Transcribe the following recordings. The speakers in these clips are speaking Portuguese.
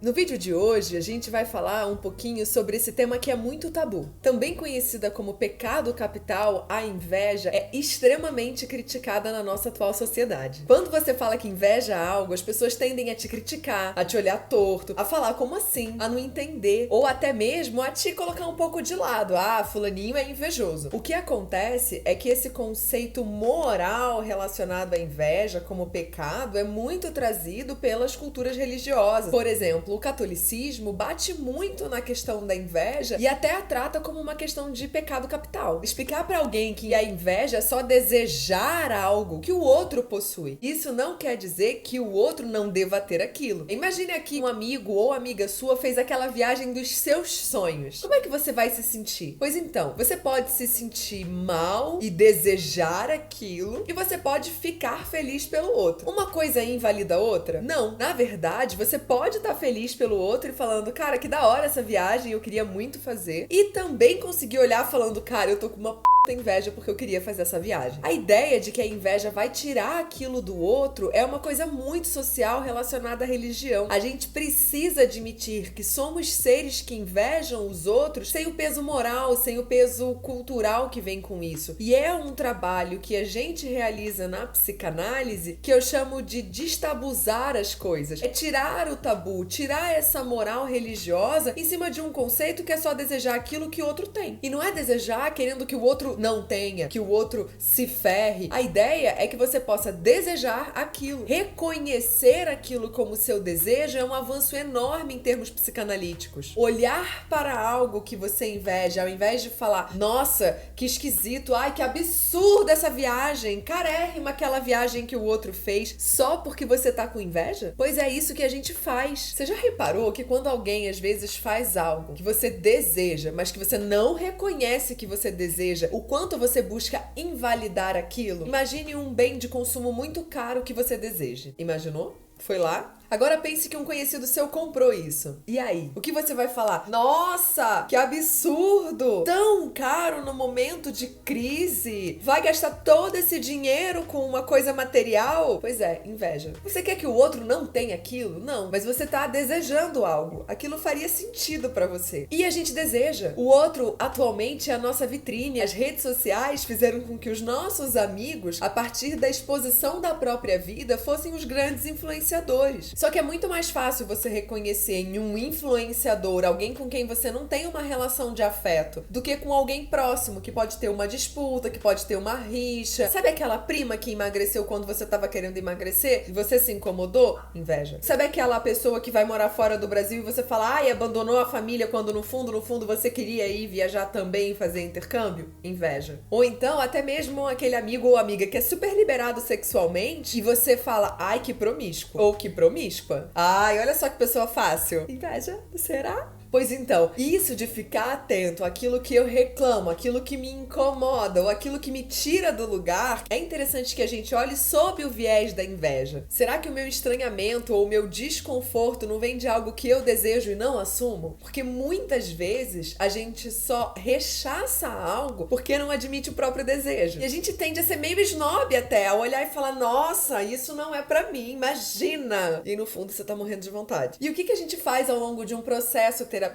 No vídeo de hoje, a gente vai falar um pouquinho sobre esse tema que é muito tabu. Também conhecida como pecado capital, a inveja é extremamente criticada na nossa atual sociedade. Quando você fala que inveja algo, as pessoas tendem a te criticar, a te olhar torto, a falar como assim, a não entender, ou até mesmo a te colocar um pouco de lado. Ah, fulaninho é invejoso. O que acontece é que esse conceito moral relacionado à inveja como pecado é muito trazido pelas culturas religiosas. Por exemplo, o catolicismo bate muito na questão da inveja e até a trata como uma questão de pecado capital. Explicar pra alguém que a inveja é só desejar algo que o outro possui. Isso não quer dizer que o outro não deva ter aquilo. Imagine aqui um amigo ou amiga sua fez aquela viagem dos seus sonhos. Como é que você vai se sentir? Pois então, você pode se sentir mal e desejar aquilo, e você pode ficar feliz pelo outro. Uma coisa invalida a outra? Não. Na verdade, você pode estar feliz pelo outro e falando, cara, que da hora essa viagem, eu queria muito fazer. E também conseguir olhar falando, cara, eu tô com uma inveja porque eu queria fazer essa viagem. A ideia de que a inveja vai tirar aquilo do outro é uma coisa muito social relacionada à religião. A gente precisa admitir que somos seres que invejam os outros sem o peso moral, sem o peso cultural que vem com isso. E é um trabalho que a gente realiza na psicanálise que eu chamo de destabuzar as coisas. É tirar o tabu, tirar essa moral religiosa em cima de um conceito que é só desejar aquilo que o outro tem. E não é desejar querendo que o outro não tenha, que o outro se ferre. A ideia é que você possa desejar aquilo. Reconhecer aquilo como seu desejo é um avanço enorme em termos psicanalíticos. Olhar para algo que você inveja, ao invés de falar, nossa, que esquisito, ai, que absurdo essa viagem, carérrima aquela viagem que o outro fez, só porque você tá com inveja? Pois é isso que a gente faz. Você já reparou que quando alguém às vezes faz algo que você deseja, mas que você não reconhece que você deseja, o quanto você busca invalidar aquilo? Imagine um bem de consumo muito caro que você deseja. Imaginou? Foi lá? Agora pense que um conhecido seu comprou isso. E aí? O que você vai falar? Nossa, que absurdo! Tão caro no momento de crise? Vai gastar todo esse dinheiro com uma coisa material? Pois é, inveja. Você quer que o outro não tenha aquilo? Não, mas você tá desejando algo. Aquilo faria sentido pra você. E a gente deseja. O outro, atualmente, é a nossa vitrine. As redes sociais fizeram com que os nossos amigos, a partir da exposição da própria vida, fossem os grandes influenciadores. Só que é muito mais fácil você reconhecer em um influenciador alguém com quem você não tem uma relação de afeto do que com alguém próximo, que pode ter uma disputa, que pode ter uma rixa. Sabe aquela prima que emagreceu quando você estava querendo emagrecer e você se incomodou? Inveja. Sabe aquela pessoa que vai morar fora do Brasil e você fala, ai, abandonou a família quando no fundo você queria ir viajar também e fazer intercâmbio? Inveja. Ou então até mesmo aquele amigo ou amiga que é super liberado sexualmente e você fala, ai, que promíscuo. Ou que promíscua. Ai, olha só que pessoa fácil. Inveja? Será? Pois então, isso de ficar atento àquilo que eu reclamo, aquilo que me incomoda ou aquilo que me tira do lugar, é interessante que a gente olhe sob o viés da inveja. Será que o meu estranhamento ou o meu desconforto não vem de algo que eu desejo e não assumo? Porque muitas vezes a gente só rechaça algo porque não admite o próprio desejo. E a gente tende a ser meio snob até, a olhar e falar, nossa, isso não é pra mim, imagina! E no fundo você tá morrendo de vontade. E o que a gente faz ao longo de um processo terapêutico?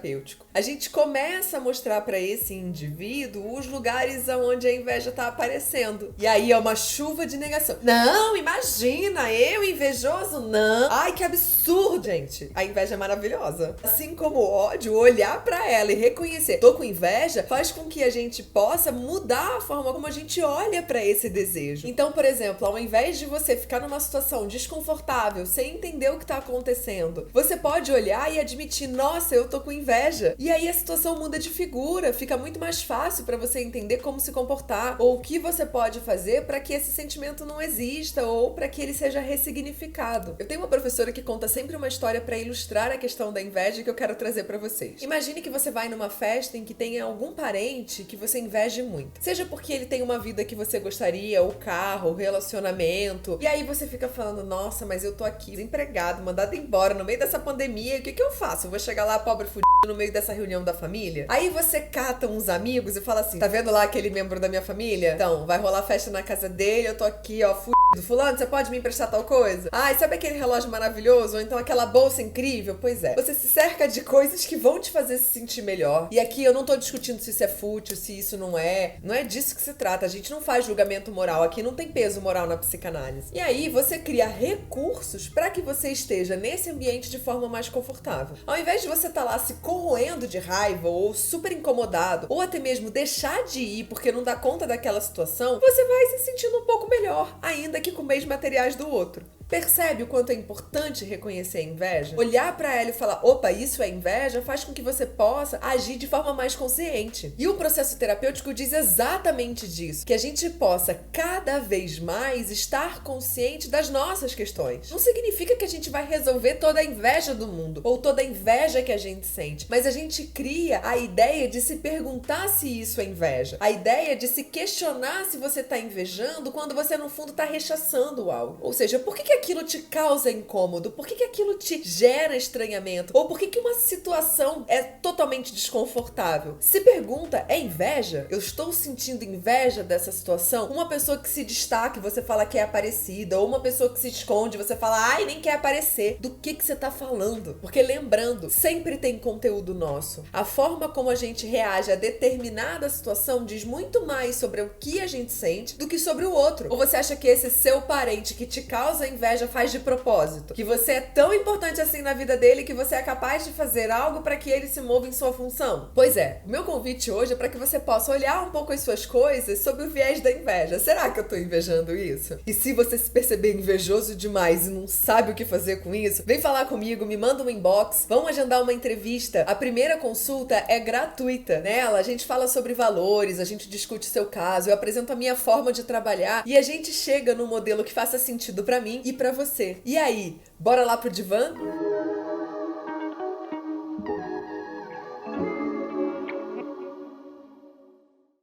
A gente começa a mostrar para esse indivíduo os lugares onde a inveja tá aparecendo. E aí é uma chuva de negação. Não, imagina, eu invejoso? Não. Ai, que absurdo, gente. A inveja é maravilhosa. Assim como o ódio, olhar para ela e reconhecer, tô com inveja, faz com que a gente possa mudar a forma como a gente olha para esse desejo. Então, por exemplo, ao invés de você ficar numa situação desconfortável, sem entender o que tá acontecendo, você pode olhar e admitir, nossa, eu tô com inveja. E aí a situação muda de figura, fica muito mais fácil para você entender como se comportar ou o que você pode fazer para que esse sentimento não exista ou para que ele seja ressignificado. Eu tenho uma professora que conta sempre uma história para ilustrar a questão da inveja que eu quero trazer para vocês. Imagine que você vai numa festa em que tenha algum parente que você inveje muito. Seja porque ele tem uma vida que você gostaria, o carro, o relacionamento, e aí você fica falando, nossa, mas eu tô aqui desempregado, mandado embora no meio dessa pandemia, o que eu faço? Eu vou chegar lá pobre fudido no meio dessa reunião da família? Aí você cata uns amigos e fala assim, tá vendo lá aquele membro da minha família? Então, vai rolar festa na casa dele, eu tô aqui, ó, fudido do fulano, você pode me emprestar tal coisa? Ai, sabe aquele relógio maravilhoso? Ou então aquela bolsa incrível? Pois é. Você se cerca de coisas que vão te fazer se sentir melhor. E aqui eu não tô discutindo se isso é fútil, se isso não é. Não é disso que se trata. A gente não faz julgamento moral. Aqui não tem peso moral na psicanálise. E aí você cria recursos para que você esteja nesse ambiente de forma mais confortável. Ao invés de você estar lá se corroendo de raiva ou super incomodado, ou até mesmo deixar de ir porque não dá conta daquela situação, você vai se sentindo um pouco melhor, ainda que com meios materiais do outro. Percebe o quanto é importante reconhecer a inveja? Olhar para ela e falar, opa, isso é inveja, faz com que você possa agir de forma mais consciente. E o processo terapêutico diz exatamente disso, que a gente possa cada vez mais estar consciente das nossas questões. Não significa que a gente vai resolver toda a inveja do mundo, ou toda a inveja que a gente sente, mas a gente cria a ideia de se perguntar se isso é inveja, a ideia de se questionar se você está invejando quando você no fundo está rechaçando algo. Ou seja, por que aquilo te causa incômodo? Por que aquilo te gera estranhamento? Ou por que uma situação é totalmente desconfortável? Se pergunta, é inveja? Eu estou sentindo inveja dessa situação? Uma pessoa que se destaca e você fala que é aparecida, ou uma pessoa que se esconde e você fala, ai, nem quer aparecer. Do que você tá falando? Porque lembrando, sempre tem conteúdo nosso. A forma como a gente reage a determinada situação diz muito mais sobre o que a gente sente do que sobre o outro. Ou você acha que esse seu parente que te causa inveja faz de propósito? Que você é tão importante assim na vida dele que você é capaz de fazer algo para que ele se mova em sua função? Pois é, o meu convite hoje é para que você possa olhar um pouco as suas coisas sob o viés da inveja. Será que eu tô invejando isso? E se você se perceber invejoso demais e não sabe o que fazer com isso, vem falar comigo, me manda um inbox, vamos agendar uma entrevista. A primeira consulta é gratuita. Nela a gente fala sobre valores, a gente discute seu caso, eu apresento a minha forma de trabalhar e a gente chega num modelo que faça sentido para mim e para você. E aí, bora lá pro divã?